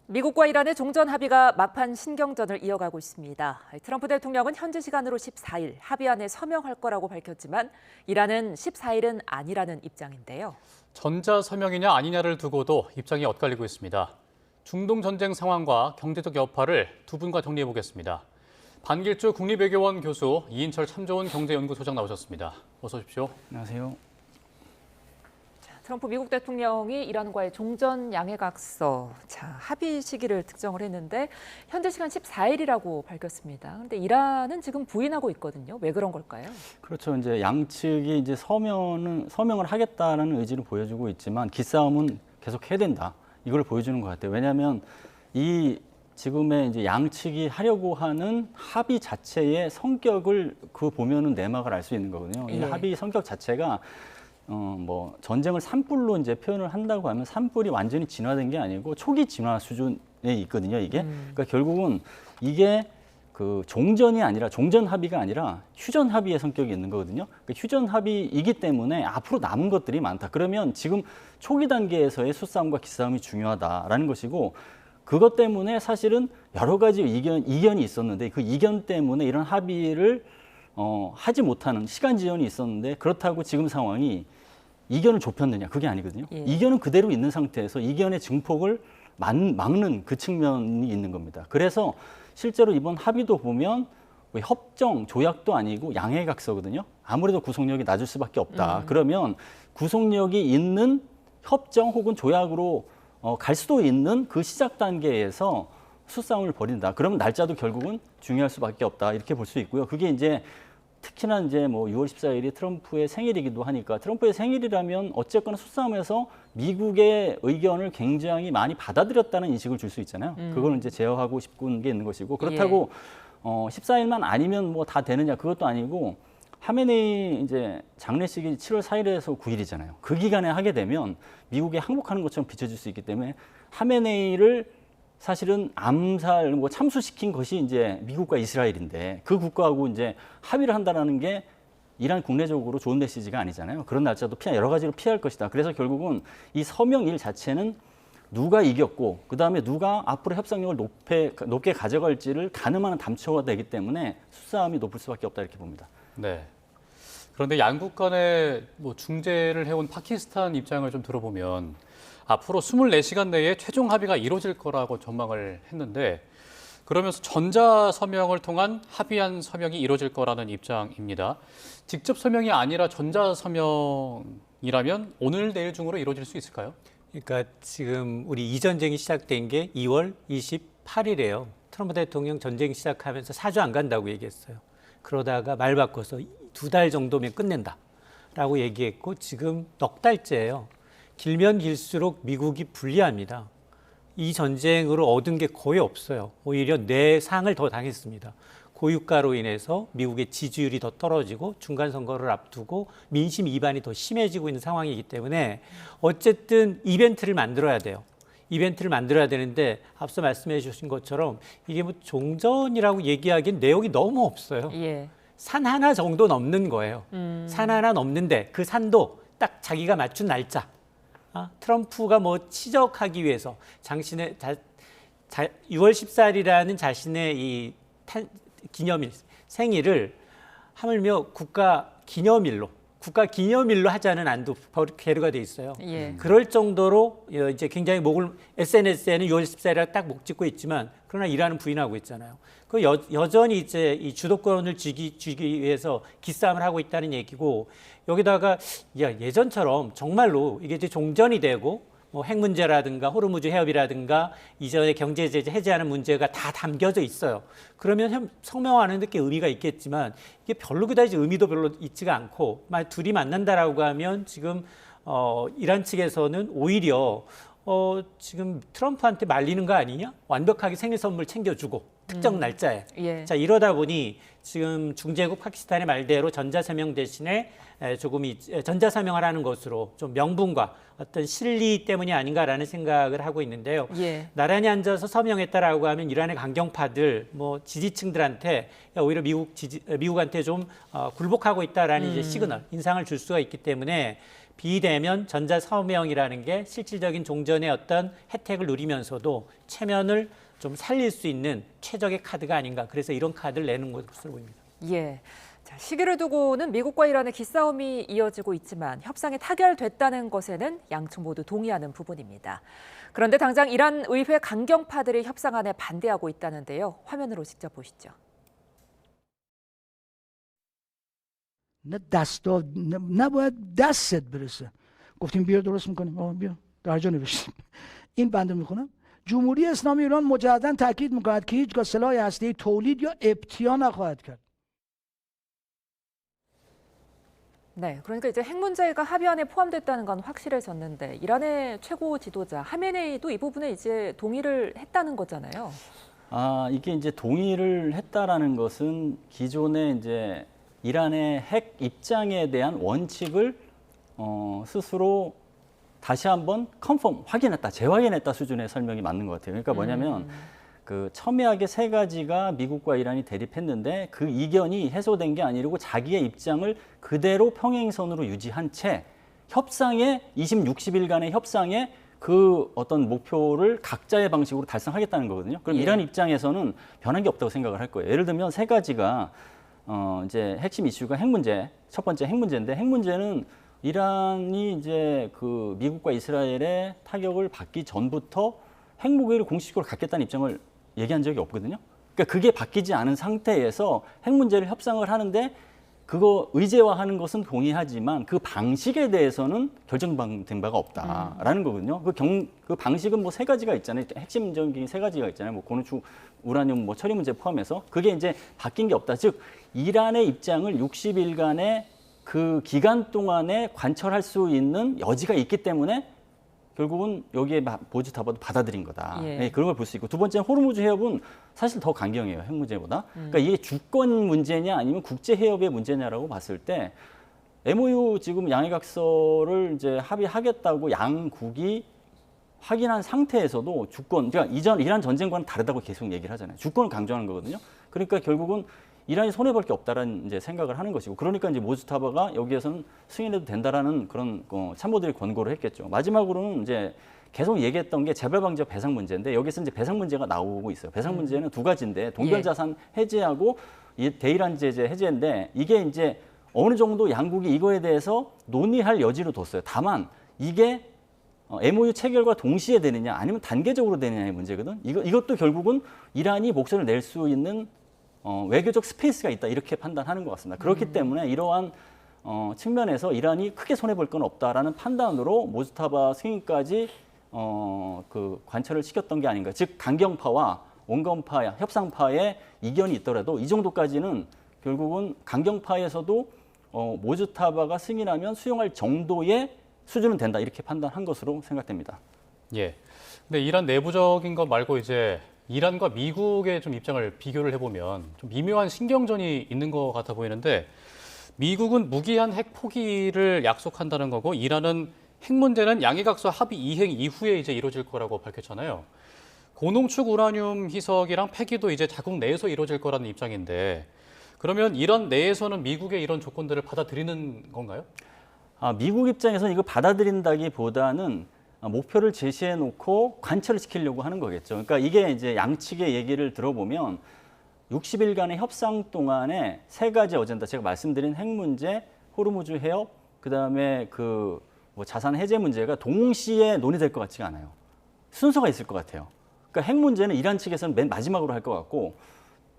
미국과 이란의 종전 합의가 막판 신경전을 이어가고 있습니다. 트럼프 대통령은 현지 시간으로 14일 합의안에 서명할 거라고 밝혔지만 이란은 14일은 아니라는 입장인데요. 전자 서명이냐 아니냐를 두고도 입장이 엇갈리고 있습니다. 중동 전쟁 상황과 경제적 여파를 두 분과 정리해 보겠습니다. 반길주 국립외교원 교수, 이인철 참좋은 경제연구소장 나오셨습니다. 어서 오십시오. 안녕하세요. 트럼프 미국 대통령이 이란과의 종전 양해각서 합의 시기를 특정을 했는데 현재 시간 14일이라고 밝혔습니다. 그런데 이란은 지금 부인하고 있거든요. 왜 그런 걸까요? 그렇죠. 이제 양측이 이제 서명을 하겠다는 의지를 보여주고 있지만 기싸움은 계속 해야 된다. 이걸 보여주는 것 같아요. 왜냐하면 이 지금의 이제 양측이 하려고 하는 합의 자체의 성격을 보면은 내막을 알 수 있는 거거든요. 이 합의 성격 자체가 뭐 전쟁을 산불로 이제 표현을 한다고 하면 산불이 완전히 진화된 게 아니고 초기 진화 수준에 있거든요. 이게 그러니까 결국은 이게 그 종전이 아니라 종전 합의가 아니라 휴전 합의의 성격이 있는 거거든요. 그러니까 휴전 합의이기 때문에 앞으로 남은 것들이 많다. 그러면 지금 초기 단계에서의 수싸움과 기싸움이 중요하다라는 것이고 그것 때문에 사실은 여러 가지 이견이 있었는데 그 이견 때문에 이런 합의를 하지 못하는 시간 지연이 있었는데 그렇다고 지금 상황이 이견을 좁혔느냐 그게 아니거든요. 이견은 그대로 있는 상태에서 이견의 증폭을 막는 그 측면이 있는 겁니다. 그래서 실제로 이번 합의도 보면 협정, 조약도 아니고 양해각서거든요. 아무래도 구속력이 낮을 수밖에 없다. 그러면 구속력이 있는 협정 혹은 조약으로 갈 수도 있는 그 시작 단계에서 수싸움을 벌인다. 그러면 날짜도 결국은 중요할 수밖에 없다. 이렇게 볼 수 있고요. 그게 이제 특히나 이제 뭐 6월 14일이 트럼프의 생일이기도 하니까 트럼프의 생일이라면 어쨌거나 수싸움에서 미국의 의견을 굉장히 많이 받아들였다는 인식을 줄 수 있잖아요. 그걸 이제 제어하고 싶은 게 있는 것이고 그렇다고 14일만 아니면 뭐 다 되느냐 그것도 아니고 하메네이 이제 장례식이 7월 4일에서 9일이잖아요. 그 기간에 하게 되면 미국에 항복하는 것처럼 비춰질 수 있기 때문에 하메네이를 사실은 암살, 참수시킨 것이 이제 미국과 이스라엘인데 그 국가하고 이제 합의를 한다는 게 이란 국내적으로 좋은 메시지가 아니잖아요. 그런 날짜도 여러 가지로 피할 것이다. 그래서 결국은 이 서명일 자체는 누가 이겼고 그다음에 누가 앞으로 협상력을 높게 가져갈지를 가늠하는 담초가 되기 때문에 수싸움이 높을 수밖에 없다 이렇게 봅니다. 네. 그런데 양국 간에 뭐 중재를 해온 파키스탄 입장을 좀 들어보면 앞으로 24시간 내에 최종 합의가 이루어질 거라고 전망을 했는데 그러면서 전자 서명을 통한 합의안 서명이 이루어질 거라는 입장입니다. 직접 서명이 아니라 전자 서명이라면 오늘 내일 중으로 이루어질 수 있을까요? 그러니까 지금 우리 이 전쟁이 시작된 게 2월 28일이에요. 트럼프 대통령 전쟁 시작하면서 4주 안 간다고 얘기했어요. 그러다가 말 바꿔서 2달 정도면 끝낸다라고 얘기했고 지금 넉 달째예요. 길면 길수록 미국이 불리합니다. 이 전쟁으로 얻은 게 거의 없어요. 오히려 뇌상을 더 당했습니다. 고유가로 인해서 미국의 지지율이 더 떨어지고 중간 선거를 앞두고 민심 이반이 더 심해지고 있는 상황이기 때문에 어쨌든 이벤트를 만들어야 돼요. 이벤트를 만들어야 되는데 앞서 말씀해 주신 것처럼 이게 뭐 종전이라고 얘기하기엔 내용이 너무 없어요. 산 하나 정도 넘는 거예요. 산 하나 넘는데 그 산도 딱 자기가 맞춘 날짜. 트럼프가 뭐 치적하기 위해서 자신의 6월 14일이라는 자신의 이 기념일, 생일을 하물며 국가 기념일로 하자는 안도 계류가 돼 있어요. 그럴 정도로 이제 굉장히 SNS에는 6월 14일에 딱 목 짚고 있지만 그러나 이란은 부인하고 있잖아요. 그 여전히 이제 이 주도권을 쥐기 위해서 기싸움을 하고 있다는 얘기고 여기다가 예전처럼 정말로 이게 이제 종전이 되고 뭐 핵 문제라든가 호르무즈 해협이라든가 이전에 경제 제재 해제하는 문제가 다 담겨져 있어요. 그러면 성명하는 데 의미가 있겠지만 이게 별로 그다지 의미도 별로 있지가 않고 둘이 만난다라고 하면 지금 이란 측에서는 오히려 지금 트럼프한테 말리는 거 아니냐? 완벽하게 생일 선물 챙겨주고 특정 날짜에. 자, 이러다 보니 지금 중재국 파키스탄의 말대로 전자서명 대신에 조금 전자서명을 하는 것으로 좀 명분과 어떤 실리 때문이 아닌가라는 생각을 하고 있는데요. 나란히 앉아서 서명했다라고 하면 이란의 강경파들, 뭐 지지층들한테 오히려 미국한테 좀 굴복하고 있다라는 이제 시그널, 인상을 줄 수가 있기 때문에 비대면 전자서명이라는 게 실질적인 종전의 어떤 혜택을 누리면서도 체면을 좀 살릴 수 있는 최적의 카드가 아닌가. 그래서 이런 카드를 내는 것으로 보입니다. 예. 자, 시기를 두고는 미국과 이란의 기싸움이 이어지고 있지만 협상이 타결됐다는 것에는 양측 모두 동의하는 부분입니다. 그런데 당장 이란 의회 강경파들이 협상안에 반대하고 있다는데요. 화면으로 직접 보시죠. نباید دستت برسه گفتیم بیا درست میکنیم بیا درجا نوشتیم این بنده میکنم جمهوری اسلامی ایران مجددا تاکید میکند که هیچگاه سلاح هسته‌ای تولید یا ابتیا نخواهد کرد. 네, 그러니까 이제 핵 문제가 합의안에 포함됐다는 건 확실해졌는데 이란의 최고 지도자 하메네이도 이 부분에 이제 동의를 했다는 거잖아요. 이게 이제 동의를 했다라는 것은 기존에 이제 이란의 핵 입장에 대한 원칙을 스스로 다시 한번 확인했다, 재확인했다 수준의 설명이 맞는 것 같아요. 그러니까 뭐냐면 그 첨예하게 세 가지가 미국과 이란이 대립했는데 그 이견이 해소된 게 아니고 자기의 입장을 그대로 평행선으로 유지한 채 협상에 60일간의 협상에 그 어떤 목표를 각자의 방식으로 달성하겠다는 거거든요. 그럼 예. 이란 입장에서는 변한 게 없다고 생각을 할 거예요. 예를 들면 세 가지가 이제 핵심 이슈가 핵 문제, 첫 번째 핵 문제인데 핵 문제는 이란이 이제 그 미국과 이스라엘의 타격을 받기 전부터 핵무기를 공식적으로 갖겠다는 입장을 얘기한 적이 없거든요. 그러니까 그게 바뀌지 않은 상태에서 핵 문제를 협상을 하는데 그거 의제화하는 것은 동의하지만 그 방식에 대해서는 결정된 바가 없다라는 거거든요. 그 방식은 뭐 세 가지가 있잖아요. 핵심적인 세 가지가 있잖아요. 뭐 고노축, 우라늄, 뭐 처리 문제 포함해서 그게 이제 바뀐 게 없다. 즉 이란의 입장을 60일간의 그 기간 동안에 관철할 수 있는 여지가 있기 때문에 결국은 여기에 모주타바도 받아들인 거다. 예. 네, 그런 걸 볼 수 있고 두 번째는 호르무즈 해협은 사실 더 강경해요. 핵 문제보다. 그러니까 이게 주권 문제냐 아니면 국제 해협의 문제냐라고 봤을 때 MOU 지금 양해각서를 이제 합의하겠다고 양국이 확인한 상태에서도 주권, 그러니까 이전 이란 전쟁과는 다르다고 계속 얘기를 하잖아요. 주권을 강조하는 거거든요. 그러니까 결국은 이란이 손해볼 게 없다라는 이제 생각을 하는 것이고, 그러니까 이제 모주타바가 여기에서는 승인해도 된다라는 그런 참모들이 권고를 했겠죠. 마지막으로는 이제 계속 얘기했던 게 재발 방지와 배상 문제인데 여기서 이제 배상 문제가 나오고 있어요. 배상 문제는 두 가지인데 동결 자산 해제하고 이 대이란 제재 해제인데 이게 이제 어느 정도 양국이 이거에 대해서 논의할 여지를 뒀어요. 다만 이게 MOU 체결과 동시에 되느냐 아니면 단계적으로 되느냐의 문제거든. 이것도 결국은 이란이 목소리를 낼 수 있는 외교적 스페이스가 있다 이렇게 판단하는 것 같습니다. 그렇기 때문에 이러한 측면에서 이란이 크게 손해볼 건 없다라는 판단으로 모주타바 승인까지 그 관철을 시켰던 게 아닌가. 즉 강경파와 온건파, 협상파의 이견이 있더라도 이 정도까지는 결국은 강경파에서도 모주타바가 승인하면 수용할 정도의 수준은 된다 이렇게 판단한 것으로 생각됩니다. 예. 근데 이란 내부적인 것 말고 이제 이란과 미국의 좀 입장을 비교를 해보면 좀 미묘한 신경전이 있는 것 같아 보이는데 미국은 무기한 핵 포기를 약속한다는 거고 이란은 핵 문제는 양해각서 합의 이행 이후에 이제 이루어질 거라고 밝혔잖아요. 고농축 우라늄 희석이랑 폐기도 이제 자국 내에서 이루어질 거라는 입장인데 그러면 이란 내에서는 미국의 이런 조건들을 받아들이는 건가요? 미국 입장에서는 이걸 받아들인다기보다는 목표를 제시해 놓고 관철을 시키려고 하는 거겠죠. 그러니까 이게 이제 양측의 얘기를 들어보면 60일간의 협상 동안에 세 가지 어젠다, 제가 말씀드린 핵 문제, 호르무즈 해협, 그다음에 그 뭐 자산 해제 문제가 동시에 논의될 것 같지가 않아요. 순서가 있을 것 같아요. 그러니까 핵 문제는 이란 측에서는 맨 마지막으로 할 것 같고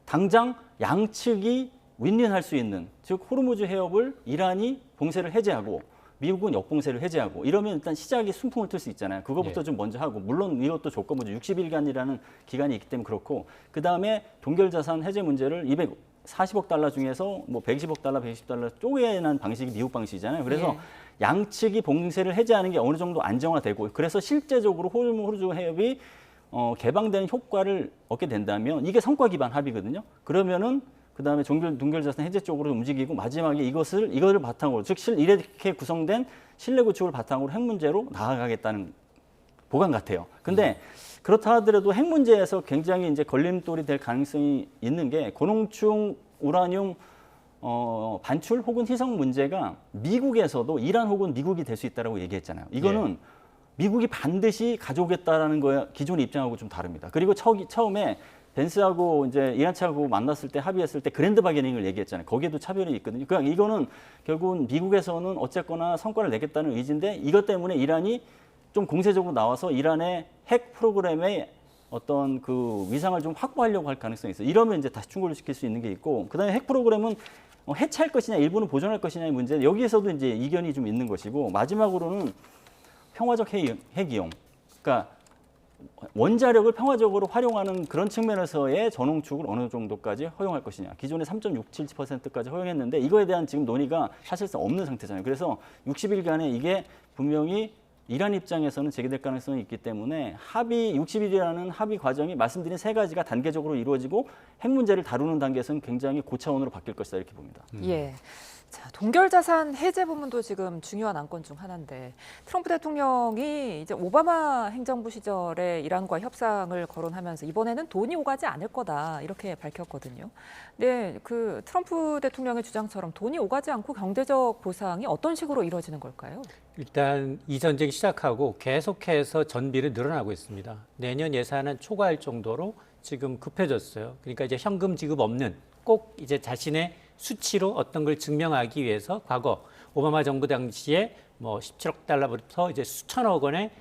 당장 양측이 윈윈할 수 있는, 즉 호르무즈 해협을 이란이 봉쇄를 해제하고 미국은 역봉쇄를 해제하고 이러면 일단 시작이 순풍을 틀 수 있잖아요. 그거부터 좀 먼저 하고, 물론 이것도 조건부죠. 60일간이라는 기간이 있기 때문에 그렇고, 그다음에 동결자산 해제 문제를 240억 달러 중에서 뭐 120억 달러, 120달러 쪼개는 방식이 미국 방식이잖아요. 그래서 양측이 봉쇄를 해제하는 게 어느 정도 안정화되고, 그래서 실제적으로 호르무즈 해협이 개방되는 효과를 얻게 된다면 이게 성과 기반 합의거든요. 그러면은 그다음에 동결자산 해제 쪽으로 움직이고 마지막에 이거를 바탕으로, 즉 이렇게 구성된 신뢰 구축을 바탕으로 핵 문제로 나아가겠다는 보관 같아요. 근데 그렇다 하더라도 핵 문제에서 굉장히 이제 걸림돌이 될 가능성이 있는 게 고농축 우라늄 반출 혹은 희석 문제가 미국에서도 이란 혹은 미국이 될 수 있다라고 얘기했잖아요. 이거는 미국이 반드시 가져오겠다라는 거야 기존의 입장하고 좀 다릅니다. 그리고 처음에 벤스하고 이제 이란 측하고 만났을 때 합의했을 때 그랜드 바게닝을 얘기했잖아요. 거기에도 차별이 있거든요. 그러니까 이거는 결국은 미국에서는 어쨌거나 성과를 내겠다는 의지인데 이것 때문에 이란이 좀 공세적으로 나와서 이란의 핵 프로그램의 어떤 그 위상을 좀 확보하려고 할 가능성이 있어요. 이러면 이제 다시 충돌을 시킬 수 있는 게 있고, 그다음에 핵 프로그램은 해체할 것이냐, 일부는 보존할 것이냐의 문제. 여기에서도 이제 이견이 좀 있는 것이고, 마지막으로는 평화적 핵 이용. 그러니까 원자력을 평화적으로 활용하는 그런 측면에서의 전홍축을 어느 정도까지 허용할 것이냐. 기존에 3.67%까지 허용했는데 이거에 대한 지금 논의가 사실상 없는 상태잖아요. 그래서 60일간에 이게 분명히 이란 입장에서는 제기될 가능성이 있기 때문에 60일이라는 합의 과정이 말씀드린 세 가지가 단계적으로 이루어지고 핵 문제를 다루는 단계에서는 굉장히 고차원으로 바뀔 것이다 이렇게 봅니다. 예. 자, 동결 자산 해제 부분도 지금 중요한 안건 중 하나인데 트럼프 대통령이 이제 오바마 행정부 시절에 이란과 협상을 거론하면서 이번에는 돈이 오가지 않을 거다 이렇게 밝혔거든요. 근데 그 트럼프 대통령의 주장처럼 돈이 오가지 않고 경제적 보상이 어떤 식으로 이루어지는 걸까요? 일단 이 전쟁이 시작하고 계속해서 전비를 늘어나고 있습니다. 내년 예산은 초과할 정도로 지금 급해졌어요. 그러니까 이제 현금 지급 없는 꼭 이제 자신의 수치로 어떤 걸 증명하기 위해서 과거 오바마 정부 당시에 뭐 17억 달러부터 이제 수천억 원의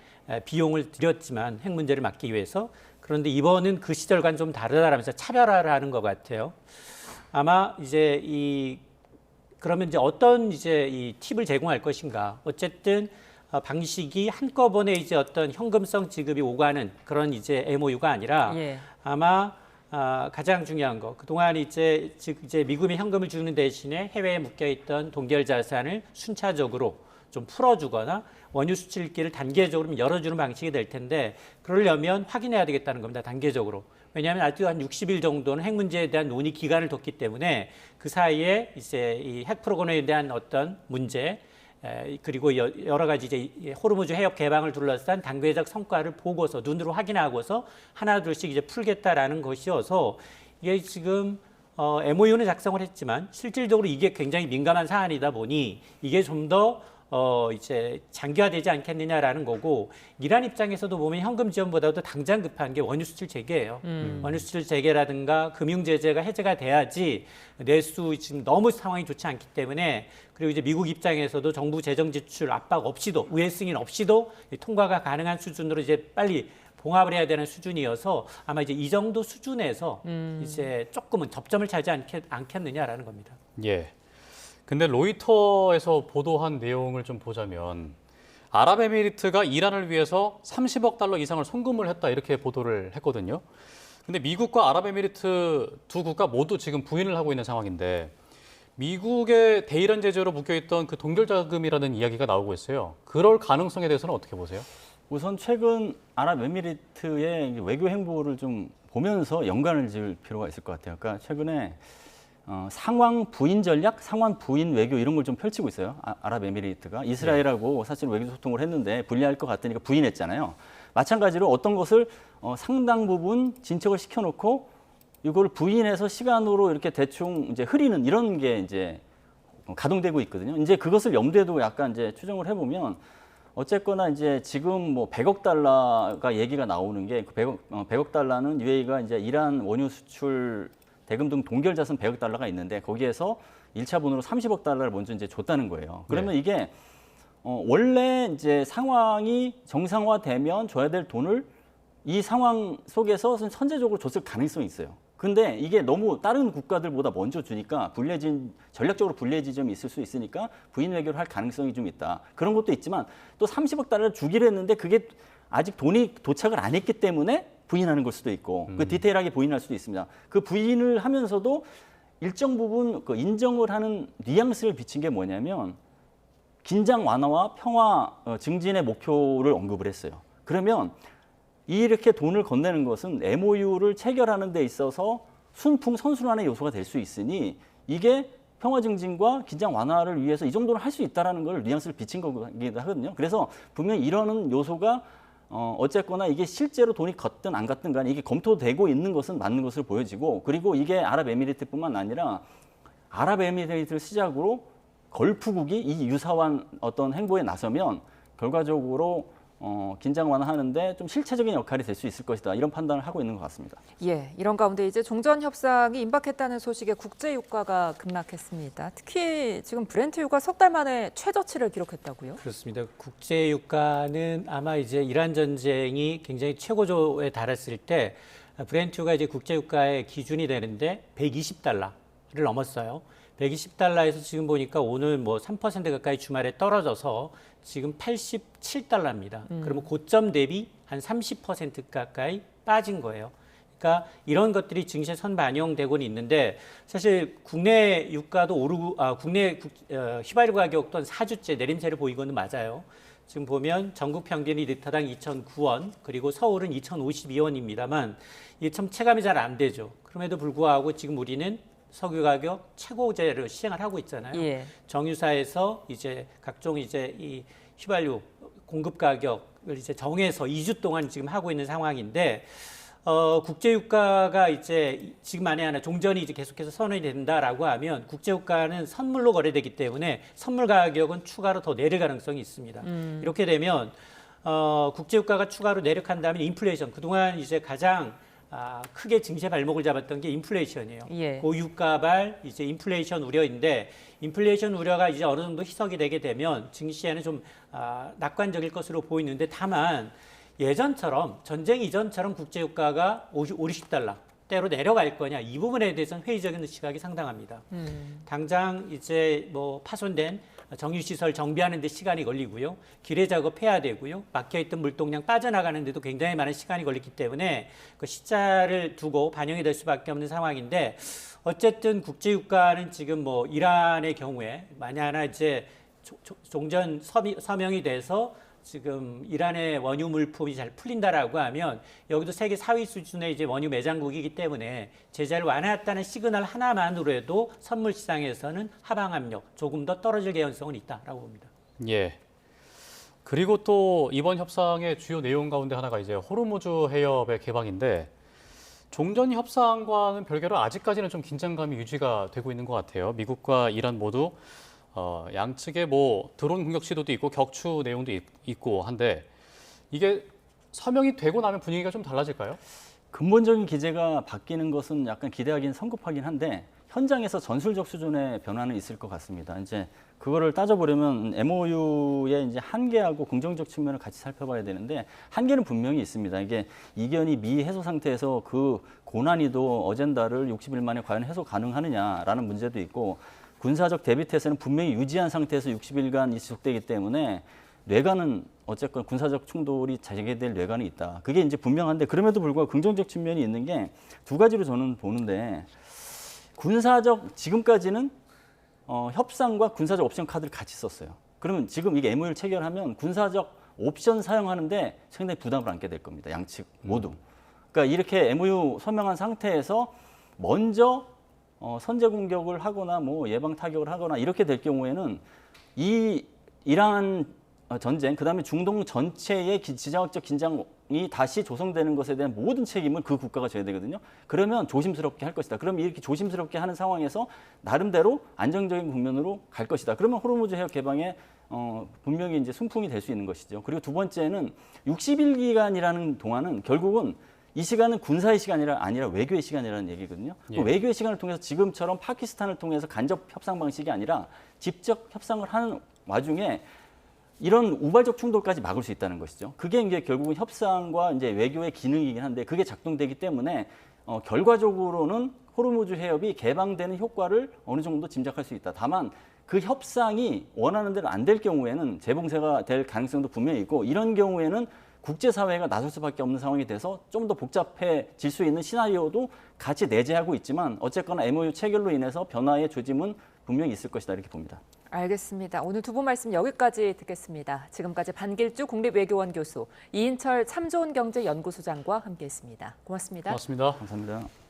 비용을 들였지만 핵 문제를 막기 위해서, 그런데 이번은 그 시절과는 좀 다르다라면서 차별화를 하는 것 같아요. 아마 이제 그러면 이제 어떤 이제 이 팁을 제공할 것인가? 어쨌든 방식이 한꺼번에 이제 어떤 현금성 지급이 오가는 그런 이제 MOU가 아니라 아마 가장 중요한 거, 그동안 이제 미국이 현금을 주는 대신에 해외에 묶여있던 동결 자산을 순차적으로 좀 풀어주거나 원유 수출길을 단계적으로 열어주는 방식이 될 텐데, 그러려면 확인해야 되겠다는 겁니다. 단계적으로. 왜냐하면 아직도 한 60일 정도는 핵 문제에 대한 논의 기간을 뒀기 때문에 그 사이에 이제 이 핵 프로그램에 대한 어떤 문제, 그리고 여러 가지 이제 호르무즈 해협 개방을 둘러싼 단계적 성과를 보고서 눈으로 확인하고서 하나둘씩 이제 풀겠다라는 것이어서, 이게 지금 MOU는 작성을 했지만 실질적으로 이게 굉장히 민감한 사안이다 보니 이게 좀 더 이제 장기화되지 않겠느냐라는 거고, 이란 입장에서도 보면 현금 지원보다도 당장 급한 게 원유 수출 재개예요. 원유 수출 재개라든가 금융 제재가 해제가 돼야지 내수 지금 너무 상황이 좋지 않기 때문에, 그리고 이제 미국 입장에서도 정부 재정 지출 압박 없이도 우회 승인 없이도 통과가 가능한 수준으로 이제 빨리 봉합을 해야 되는 수준이어서 아마 이제 이 정도 수준에서 이제 조금은 접점을 차지 않겠느냐라는 겁니다. 예. 근데 로이터에서 보도한 내용을 좀 보자면 아랍에미리트가 이란을 위해서 30억 달러 이상을 송금을 했다 이렇게 보도를 했거든요. 근데 미국과 아랍에미리트 두 국가 모두 지금 부인을 하고 있는 상황인데, 미국의 대이란 제재로 묶여있던 그 동결 자금이라는 이야기가 나오고 있어요. 그럴 가능성에 대해서는 어떻게 보세요? 우선 최근 아랍에미리트의 외교 행보를 좀 보면서 연관을 지을 필요가 있을 것 같아요. 그러니까 최근에 상황 부인 전략, 상황 부인 외교 이런 걸 좀 펼치고 있어요. 아랍에미리트가 이스라엘하고 사실 외교 소통을 했는데 불리할 것 같으니까 부인했잖아요. 마찬가지로 어떤 것을 상당 부분 진척을 시켜놓고 이걸 부인해서 시간으로 이렇게 대충 이제 흐리는 이런 게 이제 가동되고 있거든요. 이제 그것을 염두에 두고 약간 이제 추정을 해보면, 어쨌거나 이제 지금 뭐 100억 달러가 얘기가 나오는 게, 그 100억 달러는 UAE가 이제 이란 원유 수출 대금 등 동결 자산 100억 달러가 있는데 거기에서 1차 분으로 30억 달러를 먼저 이제 줬다는 거예요. 그러면 이게 원래 이제 상황이 정상화되면 줘야 될 돈을 이 상황 속에서 선제적으로 줬을 가능성이 있어요. 근데 이게 너무 다른 국가들보다 먼저 주니까 전략적으로 불리해진 점이 있을 수 있으니까 부인 외교를 할 가능성이 좀 있다. 그런 것도 있지만 또 30억 달러를 주기로 했는데 그게 아직 돈이 도착을 안 했기 때문에 부인하는 걸 수도 있고, 그 디테일하게 부인할 수도 있습니다. 그 부인을 하면서도 일정 부분 그 인정을 하는 뉘앙스를 비친 게 뭐냐면, 긴장 완화와 평화 증진의 목표를 언급을 했어요. 그러면 이렇게 돈을 건네는 것은 MOU를 체결하는 데 있어서 선순환의 요소가 될 수 있으니, 이게 평화 증진과 긴장 완화를 위해서 이 정도는 할 수 있다는 걸 뉘앙스를 비친 거기도 하거든요. 그래서 분명히 이러는 요소가 어쨌거나 이게 실제로 돈이 갔든 안 갔든 간에 이게 검토되고 있는 것은 맞는 것으로 보여지고, 그리고 이게 아랍에미리트뿐만 아니라 아랍에미레이트를 시작으로 걸프국이 이 유사한 어떤 행보에 나서면 결과적으로 긴장 완화하는데 좀 실체적인 역할이 될 수 있을 것이다. 이런 판단을 하고 있는 것 같습니다. 예, 이런 가운데 이제 종전 협상이 임박했다는 소식에 국제 유가가 급락했습니다. 특히 지금 브렌트 유가 석 달 만에 최저치를 기록했다고요? 그렇습니다. 국제 유가는 아마 이제 이란 전쟁이 굉장히 최고조에 달했을 때 브렌트유가 이제 국제 유가의 기준이 되는데 120달러를 넘었어요. 120달러에서 지금 보니까 오늘 뭐 3% 가까이 주말에 떨어져서 지금 87달러입니다. 그러면 고점 대비 한 30% 가까이 빠진 거예요. 그러니까 이런 것들이 증시에 선반영되고는 있는데 사실 국내 유가도 오르고 국내 휘발유 가격도 한 4주째 내림세를 보이고는 맞아요. 지금 보면 전국 평균이 리터당 2,009원, 그리고 서울은 2,052원입니다만 이게 참 체감이 잘 안 되죠. 그럼에도 불구하고 지금 우리는 석유 가격 최고제를 시행을 하고 있잖아요. 예. 정유사에서 이제 각종 이제 이 휘발유 공급 가격을 이제 정해서 2주 동안 지금 하고 있는 상황인데 국제 유가가 이제 지금 안에 하나 종전이 이제 계속해서 선언이 된다라고 하면 국제 유가는 선물로 거래되기 때문에 선물 가격은 추가로 더 내릴 가능성이 있습니다. 이렇게 되면 국제 유가가 추가로 내려간다면 인플레이션, 그동안 이제 가장 크게 증시의 발목을 잡았던 게 인플레이션이에요. 예. 고유가발 이제 인플레이션 우려인데 인플레이션 우려가 이제 어느 정도 희석이 되게 되면 증시에는 좀 낙관적일 것으로 보이는데, 다만 예전처럼 전쟁 이전처럼 국제 유가가 50달러 대로 내려갈 거냐, 이 부분에 대해서는 회의적인 시각이 상당합니다. 당장 이제 뭐 파손된 정유시설 정비하는 데 시간이 걸리고요. 기뢰 작업해야 되고요. 막혀있던 물동량 빠져나가는 데도 굉장히 많은 시간이 걸리기 때문에 그 시차를 두고 반영이 될 수밖에 없는 상황인데, 어쨌든 국제유가는 지금 뭐 이란의 경우에 만약 하나 이제 종전 서명이 돼서 지금 이란의 원유 물품이 잘 풀린다라고 하면 여기도 세계 4위 수준의 이제 원유 매장국이기 때문에 제재를 완화했다는 시그널 하나만으로 해도 선물 시장에서는 하방 압력 조금 더 떨어질 개연성은 있다라고 봅니다. 예. 그리고 또 이번 협상의 주요 내용 가운데 하나가 이제 호르무즈 해협의 개방인데, 종전 협상과는 별개로 아직까지는 좀 긴장감이 유지가 되고 있는 것 같아요. 미국과 이란 모두 양측의 뭐 드론 공격 시도도 있고 격추 내용도 있고 한데, 이게 서명이 되고 나면 분위기가 좀 달라질까요? 근본적인 기제가 바뀌는 것은 약간 기대하기는 성급하긴 한데, 현장에서 전술적 수준의 변화는 있을 것 같습니다. 이제 그거를 따져보려면 MOU의 이제 한계하고 긍정적 측면을 같이 살펴봐야 되는데, 한계는 분명히 있습니다. 이게 이견이 미해소 상태에서 그 고난이도 어젠다를 60일 만에 과연 해소 가능하느냐라는 문제도 있고, 군사적 대비태세는 분명히 유지한 상태에서 60일간 지속되기 때문에 뇌관은 어쨌건 군사적 충돌이 재개될 뇌관이 있다. 그게 이제 분명한데, 그럼에도 불구하고 긍정적 측면이 있는 게 두 가지로 저는 보는데, 군사적 지금까지는 협상과 군사적 옵션 카드를 같이 썼어요. 그러면 지금 이게 MOU를 체결하면 군사적 옵션 사용하는데 상당히 부담을 안게 될 겁니다. 양측 모두. 그러니까 이렇게 MOU 서명한 상태에서 먼저 선제 공격을 하거나 뭐 예방 타격을 하거나 이렇게 될 경우에는 이 이란 전쟁, 그다음에 중동 전체의 지정학적 긴장이 다시 조성되는 것에 대한 모든 책임을 그 국가가 져야 되거든요. 그러면 조심스럽게 할 것이다. 그럼 이렇게 조심스럽게 하는 상황에서 나름대로 안정적인 국면으로 갈 것이다. 그러면 호르무즈 해협 개방에 분명히 이제 순풍이 될 수 있는 것이죠. 그리고 두 번째는 60일 기간이라는 동안은 결국은 이 시간은 군사의 시간이 아니라 외교의 시간이라는 얘기거든요. 예. 외교의 시간을 통해서 지금처럼 파키스탄을 통해서 간접 협상 방식이 아니라 직접 협상을 하는 와중에 이런 우발적 충돌까지 막을 수 있다는 것이죠. 그게 이제 결국은 협상과 이제 외교의 기능이긴 한데, 그게 작동되기 때문에 결과적으로는 호르무즈 해협이 개방되는 효과를 어느 정도 짐작할 수 있다. 다만 그 협상이 원하는 대로 안 될 경우에는 재봉쇄가 될 가능성도 분명히 있고, 이런 경우에는 국제사회가 나설 수밖에 없는 상황이 돼서 좀 더 복잡해질 수 있는 시나리오도 같이 내재하고 있지만, 어쨌거나 MOU 체결로 인해서 변화의 조짐은 분명히 있을 것이다, 이렇게 봅니다. 알겠습니다. 오늘 두 분 말씀 여기까지 듣겠습니다. 지금까지 반길주 국립외교원 교수, 이인철 참좋은경제연구소장과 함께했습니다. 고맙습니다. 고맙습니다. 감사합니다.